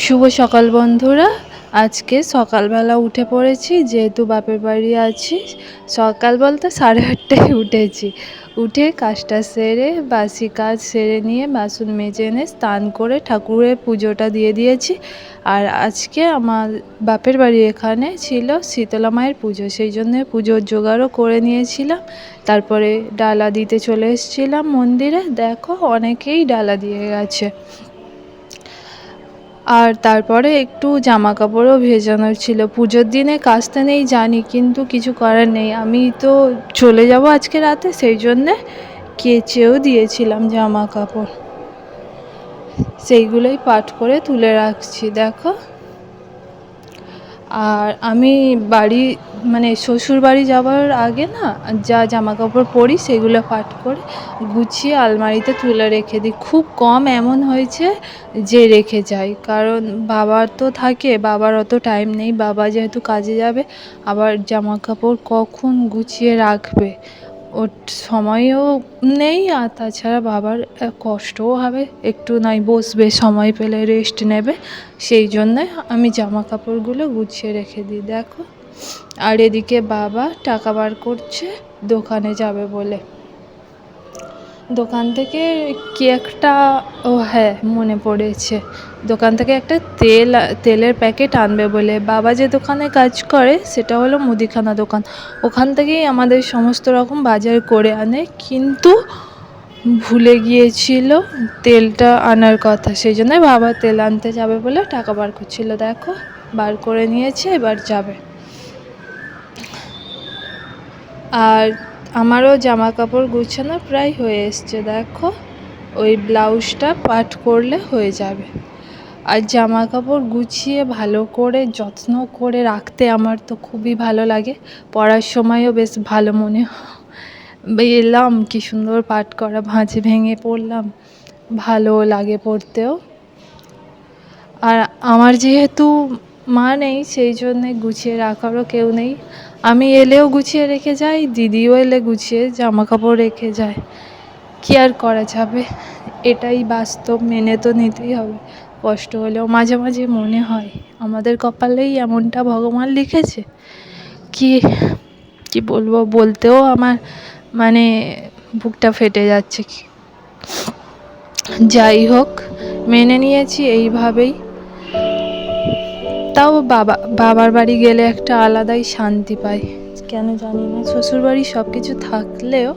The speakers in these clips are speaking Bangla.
শুভ সকাল বন্ধুরা। আজকে সকালবেলা উঠে পড়েছি, যেহেতু বাপের বাড়ি আছি। সকাল বলতে 8:30টায় উঠেছি। উঠে কাজটা সেরে, বাসি কাজ সেরে নিয়ে বাসন মেজে এনে স্নান করে ঠাকুরের পুজোটা দিয়ে দিয়েছি। আর আজকে আমার বাপের বাড়ি এখানে ছিল শীতলা মায়ের পুজো, সেই জন্য পুজোর জোগাড়ও করে নিয়েছিলাম। তারপরে ডালা দিতে চলে এসেছিলাম মন্দিরে। দেখো অনেকেই ডালা দিয়ে গেছে। আর তারপরে একটু জামা কাপড়ও ভেজানোর ছিল। পুজোর দিনে কাচতে নেই জানি, কিন্তু কিছু করার নেই। আমি তো চলে যাব আজকে রাতে, সেই জন্যে কেচেও দিয়েছিলাম জামা কাপড়। সেইগুলোই পাট করে তুলে রাখছি, দেখো। আর আমি বাড়ি মানে শ্বশুর বাড়ি যাওয়ার আগে না, যা জামা কাপড় পরি সেগুলো পাট করে গুছিয়ে আলমারিতে তুলে রেখে দিই। খুব কম এমন হয়েছে যে রেখে যাই, কারণ বাবার তো থাকে, বাবার অত টাইম নেই। বাবা যেহেতু কাজে যাবে, আবার জামা কাপড় কখন গুছিয়ে রাখবে, ওর সময়ও নেই। আর তাছাড়া বাবার কষ্টও হবে, একটু নয় বসবে, সময় পেলে রেস্ট নেবে। সেই জন্যে আমি জামা কাপড়গুলো গুছিয়ে রেখে দিই, দেখো। আর এদিকে বাবা টাকা বার করছে দোকানে যাবে বলে। দোকান থেকে কি একটা, ও হ্যাঁ মনে পড়েছে, দোকান থেকে একটা তেলের প্যাকেট আনবে বলে। বাবা যে দোকানে কাজ করে সেটা হলো মুদিখানা দোকান। ওখান থেকেই আমাদের সমস্ত রকম বাজার করে আনে, কিন্তু ভুলে গিয়েছিল তেলটা আনার কথা। সেই জন্য বাবা তেল আনতে যাবে বলে টাকা বার করছিল, দেখো বার করে নিয়েছে, এবার যাবে। আর আমারও জামা কাপড় গুছানো প্রায় হয়ে এসছে, দেখো। ওই ব্লাউজটা পাট করলে হয়ে যাবে। আর জামা কাপড় গুছিয়ে ভালো করে যত্ন করে রাখতে আমার তো খুবই ভালো লাগে। পরার সময়ও বেশ ভালো মনে এলাম, কি সুন্দর পাট করা, ভাঁজ ভেঙে পরলাম, ভালো লাগে পরতেও। আর আমার যেহেতু মা নেই, সেই জন্যে গুছিয়ে রাখারও কেউ নেই। আমি এলেও গুছিয়ে রেখে যাই, দিদিও এলে গুছিয়ে জামা কাপড় রেখে যায়। কি আর করা যাবে, এটাই বাস্তব, মেনে তো নিতেই হবে। কষ্ট হলেও মাঝে মাঝে মনে হয় আমাদের কপালেই এমনটা ভগবান লিখেছে। কি কি বলবো, বলতেও আমার মানে বুকটা ফেটে যাচ্ছে। যাই হোক, মেনে নিয়েছি এইভাবেই। তাও বাবার বাড়ি গেলে একটা আলাদাই শান্তি পাই, কেন জানি না। শ্বশুর বাড়ি সব কিছু থাকলেও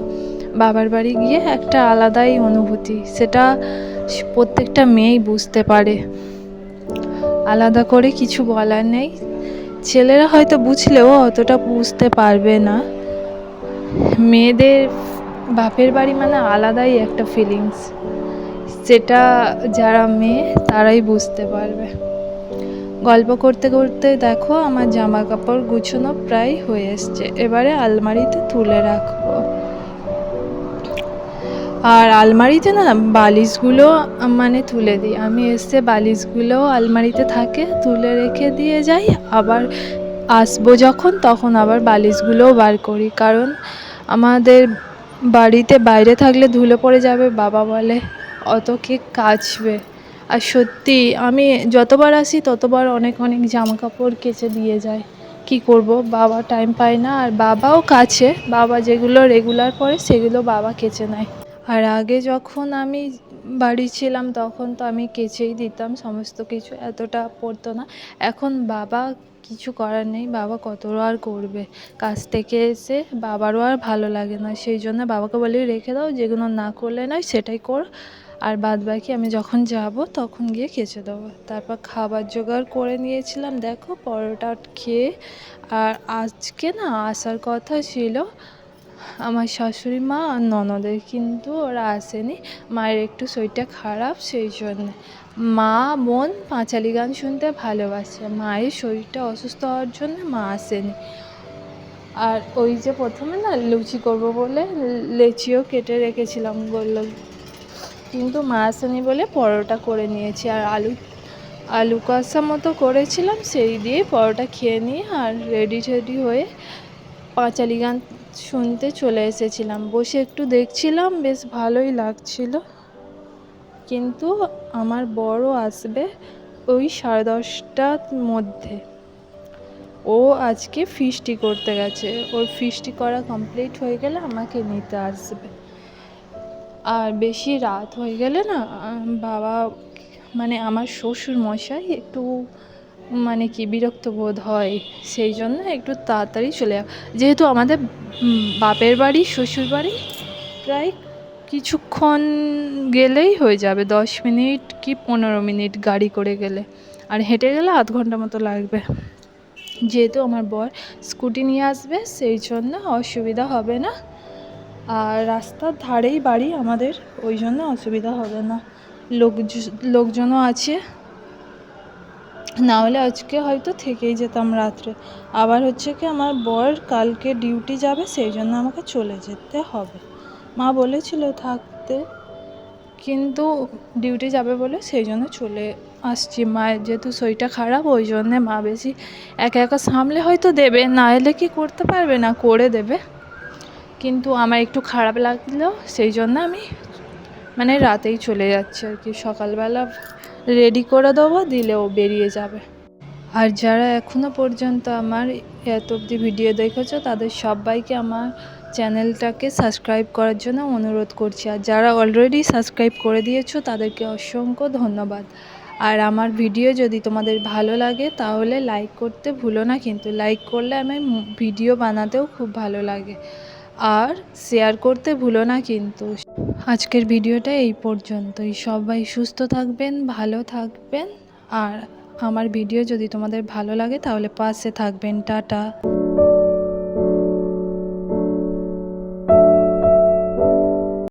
বাবার বাড়ি গিয়ে একটা আলাদাই অনুভূতি, সেটা প্রত্যেকটা মেয়েই বুঝতে পারে। আলাদা করে কিছু বলার নেই। ছেলেরা হয়তো বুঝলেও অতটা বুঝতে পারবে না। মেয়েদের বাপের বাড়ি মানে আলাদাই একটা ফিলিংস, সেটা যারা মেয়ে তারাই বুঝতে পারবে। গল্প করতে করতে দেখো আমার জামা কাপড় গুছানো প্রায় হয়ে এসছে, এবারে আলমারিতে তুলে রাখবো। আর আলমারিতে না বালিশগুলো মানে তুলে দিই আমি, এসে বালিশগুলো আলমারিতে থাকে, তুলে রেখে দিয়ে যাই। আবার আসবো যখন, তখন আবার বালিশগুলোও বার করি, কারণ আমাদের বাড়িতে বাইরে থাকলে ধুলো পড়ে যাবে, বাবা বলে অত কে কাচবে। আর সত্যি আমি যতবার আসি ততবার অনেক অনেক জামা কাপড় কেচে দিয়ে যায়। কি করব, বাবা টাইম পায় না। আর বাবাও কাছে, বাবা যেগুলো রেগুলার পরে সেগুলো বাবা কেচে নেয়। আর আগে যখন আমি বাড়ি ছিলাম তখন তো আমি কেচেই দিতাম সমস্ত কিছু, এতটা পড়তো না। এখন বাবা কিছু করার নেই, বাবা কত আর করবে। কাজ থেকে এসে বাবারও আর ভালো লাগে না, সেই জন্য বাবাকে বলি রেখে দাও, যেগুলো না করলে নয় সেটাই কর, আর বাদ বাকি আমি যখন যাব তখন গিয়ে কেচে দেবো। তারপর খাবার জোগাড় করে নিয়েছিলাম, দেখো পরোটা খেয়ে। আর আজকে না আসার কথা ছিল আমার শাশুড়ি মা আর ননদের, কিন্তু ওরা আসেনি। মায়ের একটু শরীরটা খারাপ, সেই জন্যে। মা বোন পাঁচালি গান শুনতে ভালোবাসে, মায়ের শরীরটা অসুস্থ হওয়ার জন্য মা আসেনি। আর ওই যে প্রথমে না লুচি করবো বলে লেচিও কেটে রেখেছিলাম গোল, কিন্তু মা আসেনি বলে পরোটা করে নিয়েছি। আর আলু কষা মতো করেছিলাম, সেই দিয়ে পরোটা খেয়ে নিয়ে আর রেডি হয়ে পাঁচালি গান শুনতে চলে এসেছিলাম। বসে একটু দেখছিলাম, বেশ ভালোই লাগছিল। কিন্তু আমার বড় আসবে ওই 10:30টার মধ্যে। ও আজকে ফিস্টি করতে গেছে, ওর ফিস্টি করা কমপ্লিট হয়ে গেলে আমাকে নিতে আসবে। আর বেশি রাত হয়ে গেলে না বাবা মানে আমার শ্বশুর মশাই একটু মানে কি বিরক্ত বোধ হয়, সেই জন্য একটু তাড়াতাড়ি চলে যাব। যেহেতু আমাদের বাপের বাড়ি শ্বশুর বাড়ি প্রায় কিছুক্ষণ গেলেই হয়ে যাবে, 10 মিনিট কি 15 মিনিট গাড়ি করে গেলে, আর হেঁটে গেলে আধ ঘন্টা মতো লাগবে। যেহেতু আমার বর স্কুটি নিয়ে আসবে সেই জন্য অসুবিধা হবে না, আর রাস্তার ধারেই বাড়ি আমাদের, ওই জন্য অসুবিধা হবে না। লোকজনও আছে, না হলে আজকে হয়তো থেকেই যেতাম রাত্রে। আবার হচ্ছে কি আমার বর কালকে ডিউটি যাবে, সেই জন্য আমাকে চলে যেতে হবে। মা বলেছিল থাকতে, কিন্তু ডিউটি যাবে বলে সেই জন্য চলে আসছি। মায়ের যেহেতু শরীরটা খারাপ, ওই জন্যে মা বেশি একা একা সামলে হয়তো দেবে, না এলে কি করতে পারবে না, করে দেবে। কিন্তু আমার একটু খারাপ লাগলো, সেই জন্য আমি মানে রাতেই চলে যাচ্ছি আর কি। সকালবেলা রেডি করে দেবো, দিলেও বেরিয়ে যাবে। আর যারা এখনও পর্যন্ত আমার এত অবধি ভিডিও দেখেছো তাদের সবাইকে আমার চ্যানেলটাকে সাবস্ক্রাইব করার জন্য অনুরোধ করছি। আর যারা অলরেডি সাবস্ক্রাইব করে দিয়েছো তাদেরকে অসংখ্য ধন্যবাদ। আর আমার ভিডিও যদি তোমাদের ভালো লাগে তাহলে লাইক করতে ভুলো না, কিন্তু লাইক করলে আমি ভিডিও বানাতেও খুব ভালো লাগে। আর শেয়ার করতে ভুলো না কিন্তু। আজকের ভিডিওটা এই পর্যন্তই। সবাই সুস্থ থাকবেন, ভালো থাকবেন। আর আমার ভিডিও যদি তোমাদের ভালো লাগে তাহলে পাশে থাকবেন। টাটা।